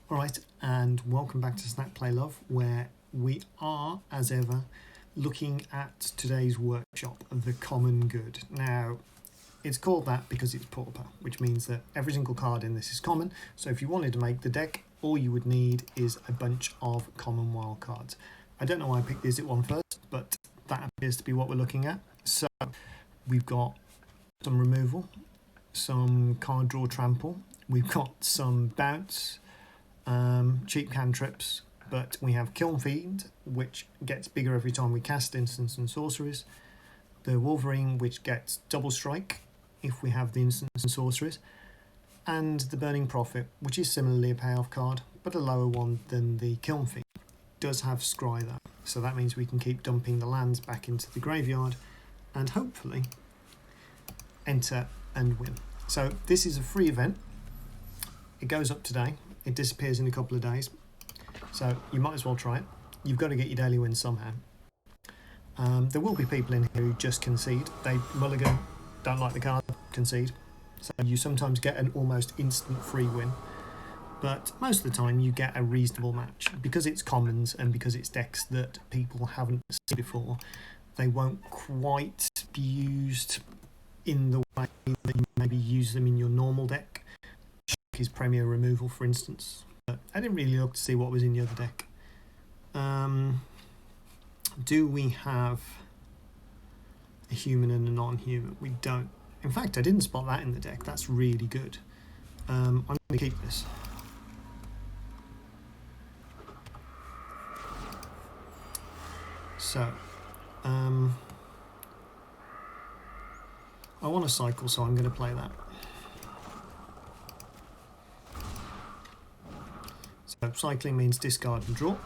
Alright, and welcome back to Snack Play Love, where we are, as ever, looking at today's workshop of the common good. Now, it's called that because it's pauper, which means that every single card in this is common, so if you wanted to make the deck, all you would need is a bunch of common wild cards. I don't know why I picked the Izzet one first, but that appears to be what we're looking at. So, we've got some removal, some card draw trample, we've got some bounce, cheap cantrips, but we have Kiln Fiend, which gets bigger every time we cast instants and sorceries. The Wolverine, which gets double strike if we have the instants and sorceries. And the Burning Prophet, which is similarly a payoff card, but a lower one than the Kiln Fiend. Does have scry though, so that means we can keep dumping the lands back into the graveyard and hopefully enter and win. So this is a free event. It goes up today. It disappears in a couple of days, so you might as well try it. You've got to get your daily wins somehow. There will be people in here who just concede. They mulligan, don't like the card, concede. So you sometimes get an almost instant free win, but most of the time you get a reasonable match. Because it's commons and because it's decks that people haven't seen before, they won't quite be used in the way that you maybe use them in your normal deck. His premier removal, for instance, but I didn't really look to see what was in the other deck. Do we have a human and a non-human? We don't. In fact, I didn't spot that in the deck. That's really good. I'm going to keep this. So, I want to cycle, so I'm going to play that. So cycling means discard and draw.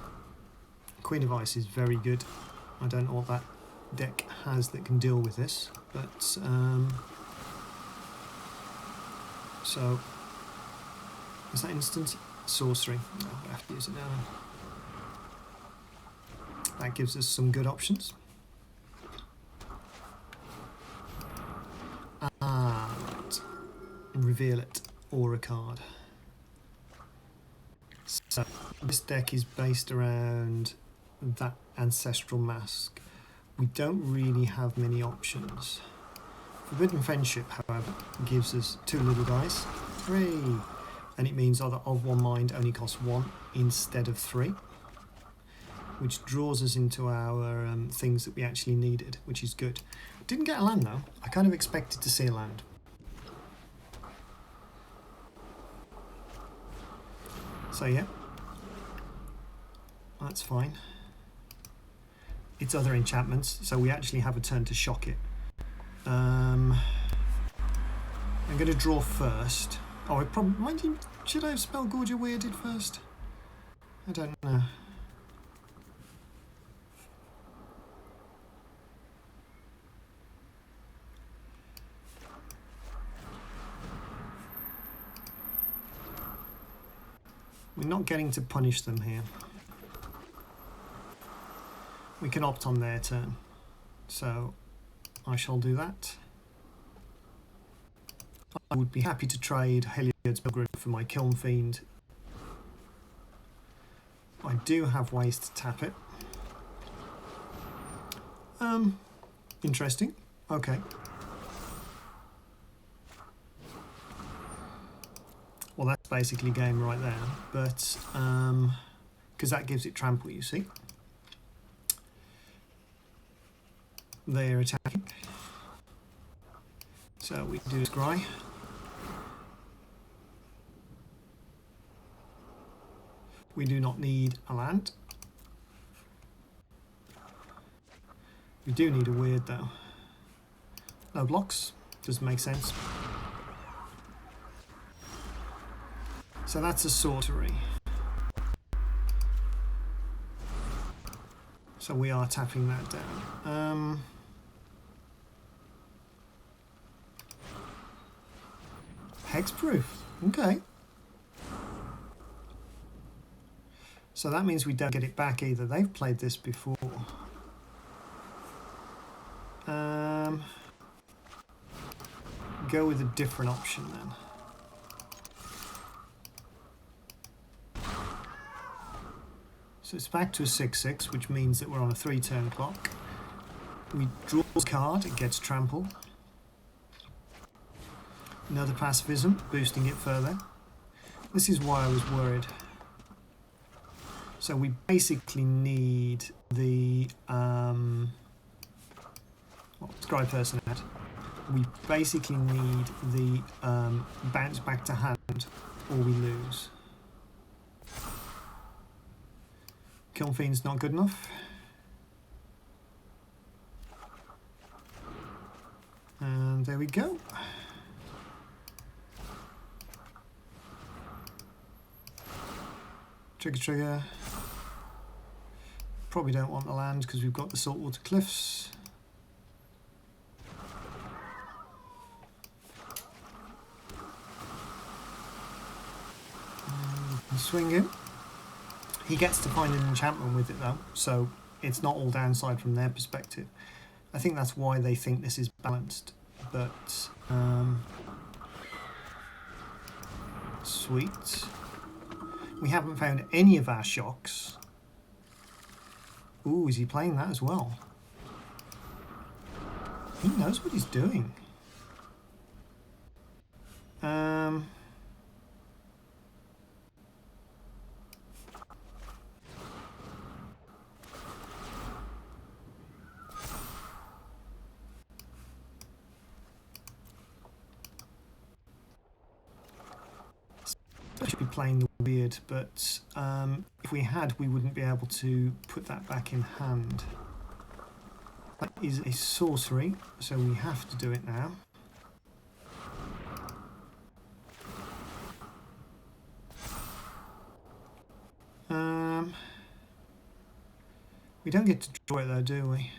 Queen of Ice is very good. I don't know what that deck has that can deal with this, but so is that instant sorcery? No, I have to use it now. That gives us some good options. Right. Reveal it or a card. So this deck is based around that Ancestral Mask. We don't really have many options. Forbidden Friendship, however, gives us two little guys. 3! And it means either of one mind only costs 1 instead of 3, which draws us into our things that we actually needed, which is good. Didn't get a land though. I kind of expected to see a land. So yeah, that's fine. It's other enchantments, so we actually have a turn to shock it. I'm going to draw first. Oh, I probably should I have Spellgorger weirded first? I don't know. We're not getting to punish them here. We can opt on their turn, so I shall do that. I would be happy to trade Heliod's Pilgrim for my Kiln Fiend. I do have ways to tap it. Interesting. Okay. Well, that's basically game right there, but because that gives it trample, you see. They're attacking, so we do scry. We do not need a land. We do need a weird though. No blocks, doesn't make sense. So that's a sorcery. So we are tapping that down. Hexproof, okay. So that means we don't get it back either. They've played this before. Go with a different option then. So it's back to a 6/6, which means that we're on a 3-turn clock. We draw a card, it gets trample. Another pacifism, boosting it further. This is why I was worried. So we basically need the scry person had. We basically need the bounce back to hand, or we lose. Kiln Fiend's not good enough. And there we go. Trigger. Probably don't want the land because we've got the saltwater cliffs. Swing him. He gets to find an enchantment with it though, so it's not all downside from their perspective. I think that's why they think this is balanced, but sweet. We haven't found any of our shocks. Ooh, is he playing that as well? He knows what he's doing. I should be playing the weird, but if we had, we wouldn't be able to put that back in hand. That is a sorcery, so we have to do it now. We don't get to draw it though, do we?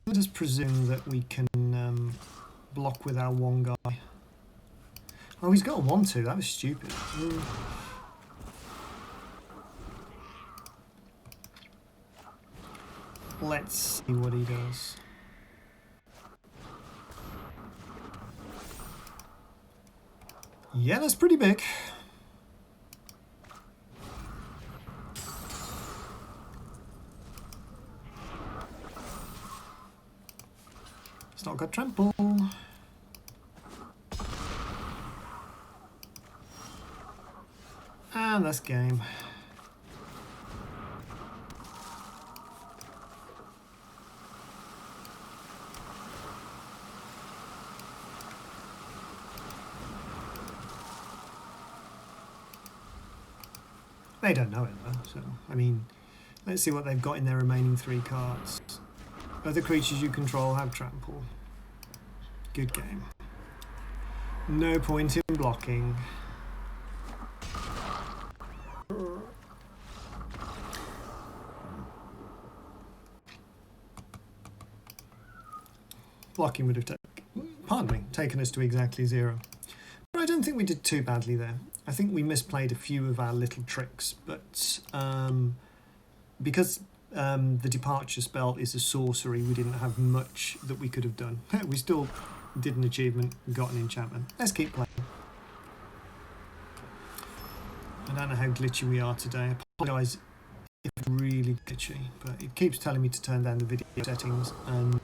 Let us presume that we can block with our one guy. Oh, he's got a 1/2. That was stupid. Let's see what he does. Yeah, that's pretty big. It's not got trample. And that's game. They don't know it though, so I mean, let's see what they've got in their remaining 3 cards. Other creatures you control have trample. Good game. No point in blocking. Blocking would have taken us to exactly 0. But I don't think we did too badly there. I think we misplayed a few of our little tricks, but because the departure spell is a sorcery, we didn't have much that we could have done. We still did an achievement and got an enchantment. Let's keep playing. I don't know how glitchy we are today. I apologise if it's really glitchy, but it keeps telling me to turn down the video settings, and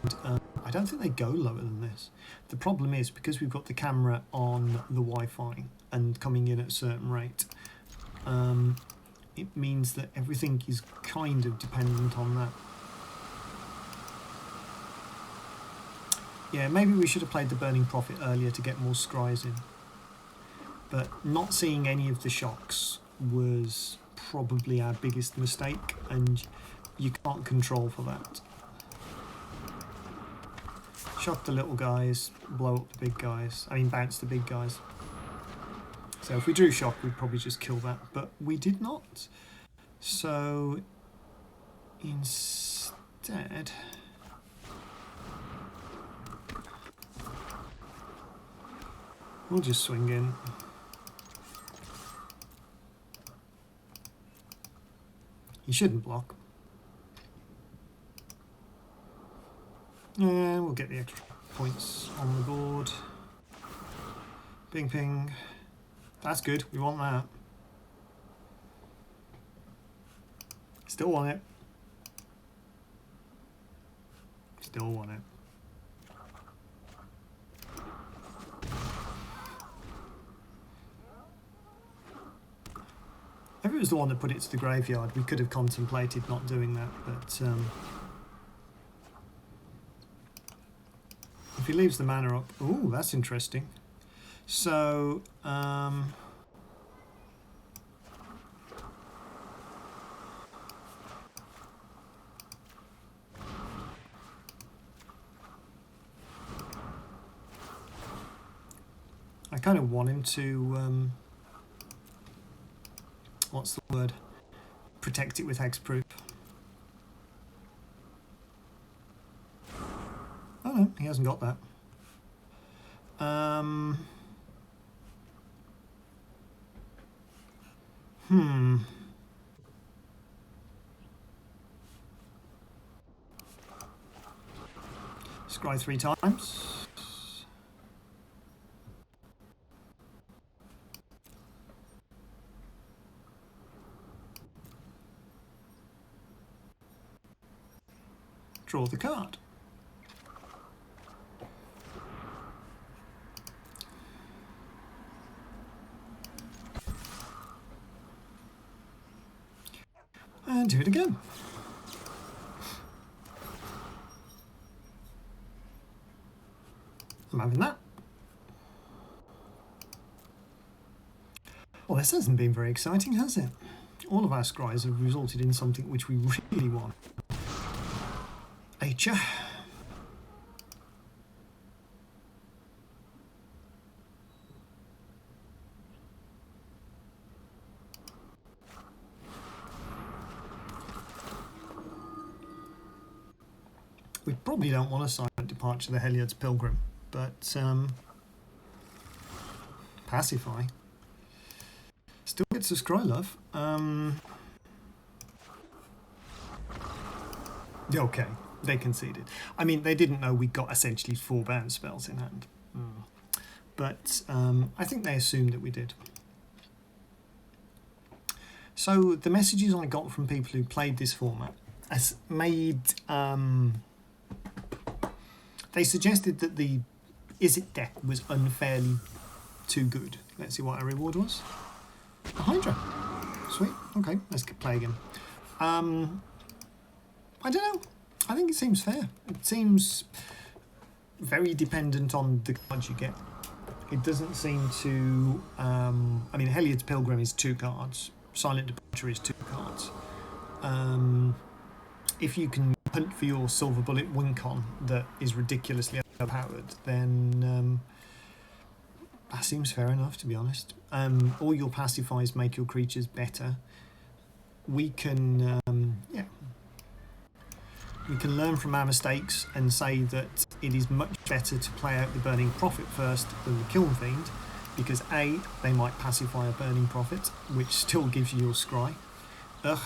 I don't think they go lower than this. The problem is, because we've got the camera on the Wi-Fi and coming in at a certain rate, it means that everything is kind of dependent on that. Yeah, maybe we should have played the Burning Prophet earlier to get more scries in. But not seeing any of the shocks was probably our biggest mistake, and you can't control for that. Shock the little guys, blow up the big guys. I mean, bounce the big guys. So if we drew shock, we'd probably just kill that, but we did not. So instead, we'll just swing in. He shouldn't block. Yeah, we'll get the extra points on the board. Ping ping. That's good, we want that. Still want it. Still want it. If it was the one that put it to the graveyard, we could have contemplated not doing that, but if he leaves the mana up, ooh, that's interesting. So, I kind of want him to, what's the word? Protect it with hexproof. Oh no, he hasn't got that. Scry 3 times. Draw the card. And do it again. I'm having that. Well, this hasn't been very exciting, has it? All of our scries have resulted in something which we really want. Acha. We probably don't want a silent departure the Heliod's Pilgrim, but pacify. Still gets a scry love. Okay, they conceded. I mean, they didn't know we got essentially 4 bounce spells in hand. But I think they assumed that we did. So the messages I got from people who played this format has made... they suggested that the Izzet deck was unfairly too good. Let's see what our reward was. A Hydra. Sweet. Okay, let's play again. I don't know. I think it seems fair. It seems very dependent on the cards you get. It doesn't seem to... I mean, Heliod's Pilgrim is 2 cards. Silent Departure is 2 cards. If you can hunt for your Silver Bullet Wincon that is ridiculously overpowered, then that seems fair enough, to be honest. All your pacifiers make your creatures better. We can, we can learn from our mistakes and say that it is much better to play out the Burning Prophet first than the Kiln Fiend, because A, they might pacify a Burning Prophet, which still gives you your scry. No,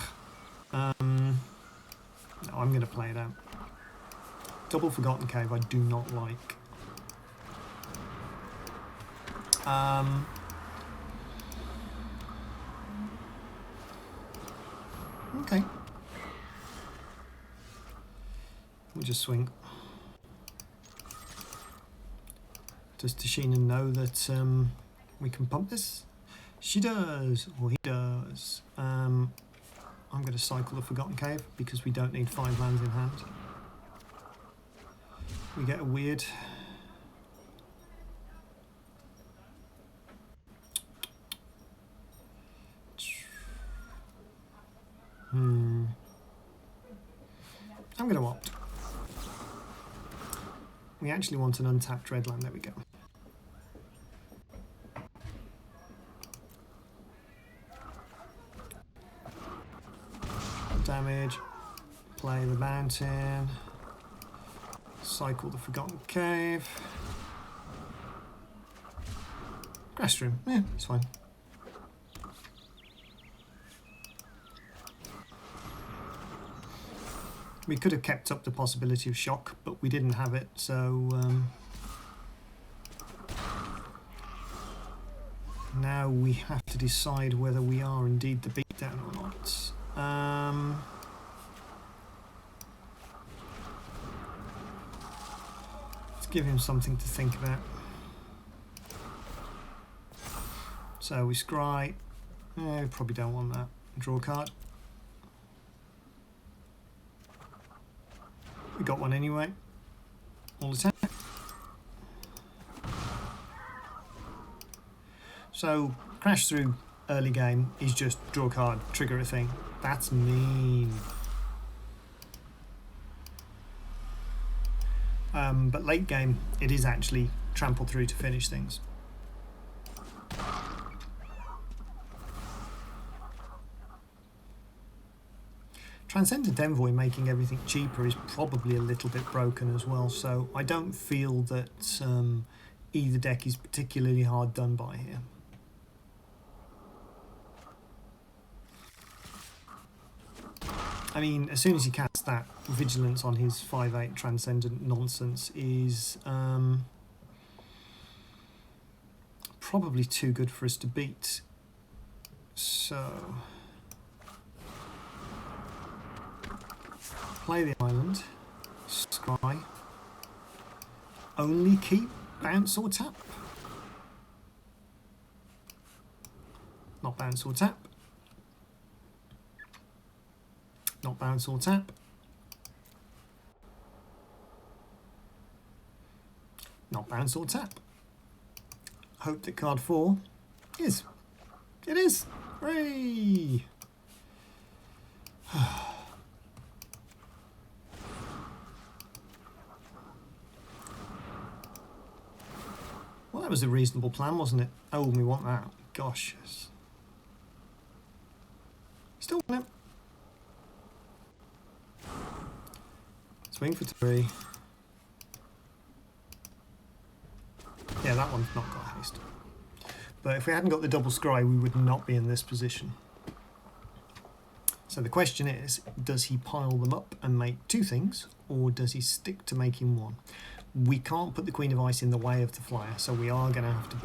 I'm going to play it out. Double Forgotten Cave I do not like. Okay. We'll just swing. Does Tashina know that we can pump this? She does, or he does. I'm going to cycle the Forgotten Cave because we don't need 5 lands in hand. We get a weird... I'm going to opt. We actually want an untapped red land. There we go. Damage. Play the mountain. Cycle the Forgotten Cave. Grass room. Yeah, it's fine. We could have kept up the possibility of shock, but we didn't have it, so now we have to decide whether we are indeed the beatdown or not. Let's give him something to think about. So we scry. We probably don't want that. Draw a card. We got one anyway. All attack. So crash through early game is just draw a card, trigger a thing. That's mean. But late game, it is actually trample through to finish things. Transcendent Envoy making everything cheaper is probably a little bit broken as well, so I don't feel that either deck is particularly hard done by here. I mean, as soon as he casts that, Vigilance on his 5/8 Transcendent nonsense is probably too good for us to beat. So play the island, scry, only keep, bounce or tap. Not bounce or tap. Not bounce or tap. Not bounce or tap. Hope that card 4 is. It is! Hooray! Well, that was a reasonable plan, wasn't it? Oh, we want that. Gosh. Still want it. Swing for 3. Yeah, that one's not got haste. But if we hadn't got the double scry, we would not be in this position. So the question is, does he pile them up and make 2 things, or does he stick to making 1? We can't put the Queen of Ice in the way of the flyer, so we are going to have to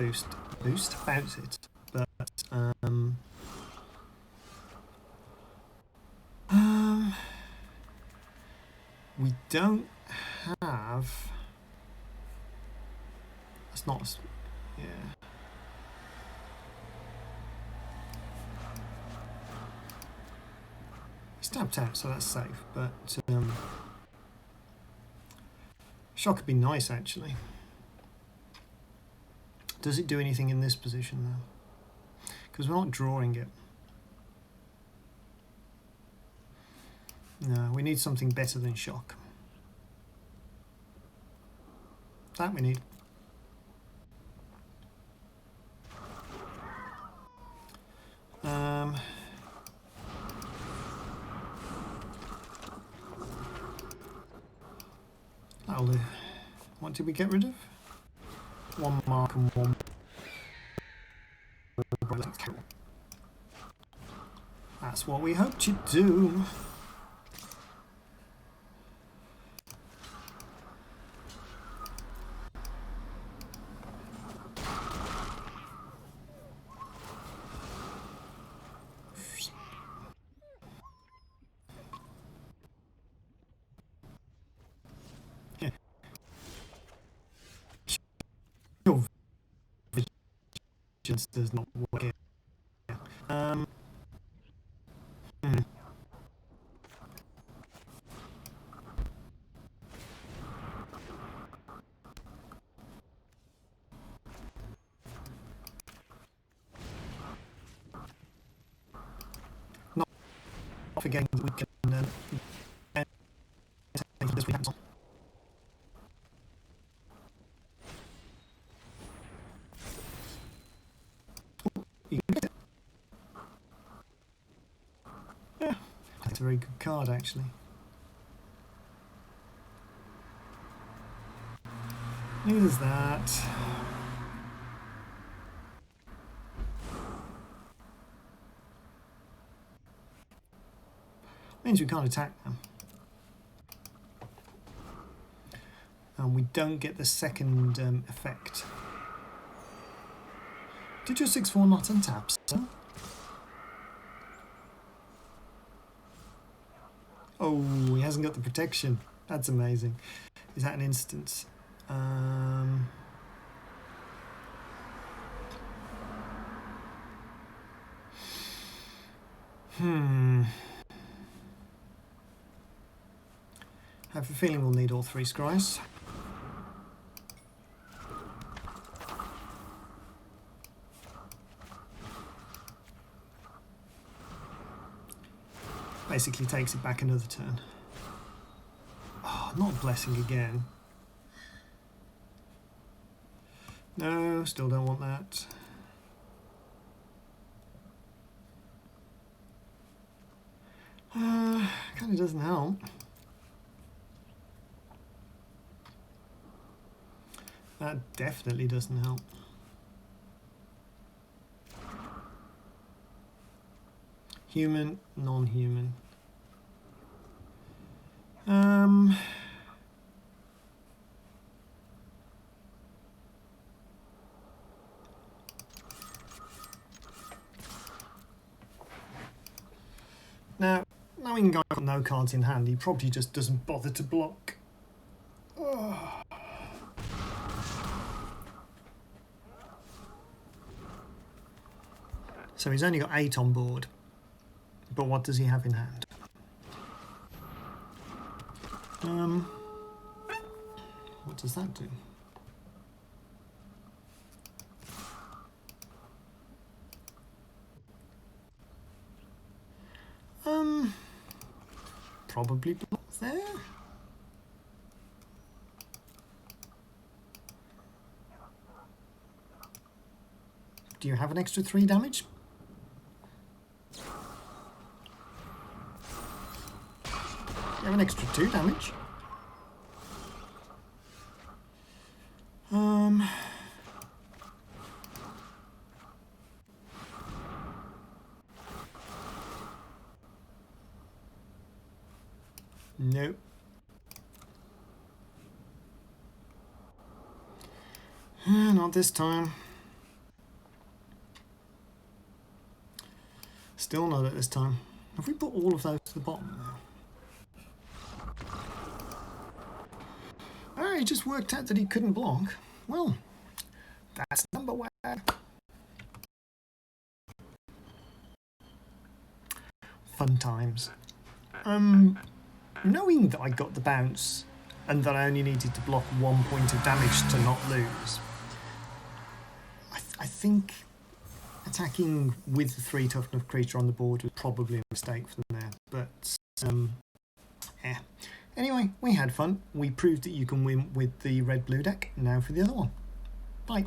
bounce it. But we don't have. That's not. Yeah. It's tapped out, so that's safe. But shock would be nice, actually. Does it do anything in this position though? Because we're not drawing it. No, we need something better than shock. That we need. That'll do. What did we get rid of? 1 mark and 1. That's what we hoped you'd do. Your vigilance does not work here. Not forgetting that we can this we have on. You can get it. Yeah, that's a very good card actually. There's that. Means we can't attack them. and we don't get the second effect. Did your 6/4 not untap, sir? Oh, he hasn't got the protection. That's amazing. Is that an instance? I have a feeling we'll need all 3 scries. Basically takes it back another turn. Oh, not blessing again. No, still don't want that. Kind of doesn't help. That definitely doesn't help. Human, non-human. Now, knowing Guy's got no cards in hand, he probably just doesn't bother to block. Oh. So he's only got 8 on board. But what does he have in hand? What does that do? Probably block there. Do you have an extra 3 damage? You have an extra 2 damage. Nope. Not this time. Still not at this time. Have we put all of those to the bottom now? Oh, he just worked out that he couldn't block. Well, that's number 1. Fun times. Knowing that I got the bounce and that I only needed to block 1 point of damage to not lose, I think attacking with the 3 tough enough creature on the board was probably a mistake for them there. But yeah. Anyway, we had fun. We proved that you can win with the red-blue deck. Now for the other one. Bye.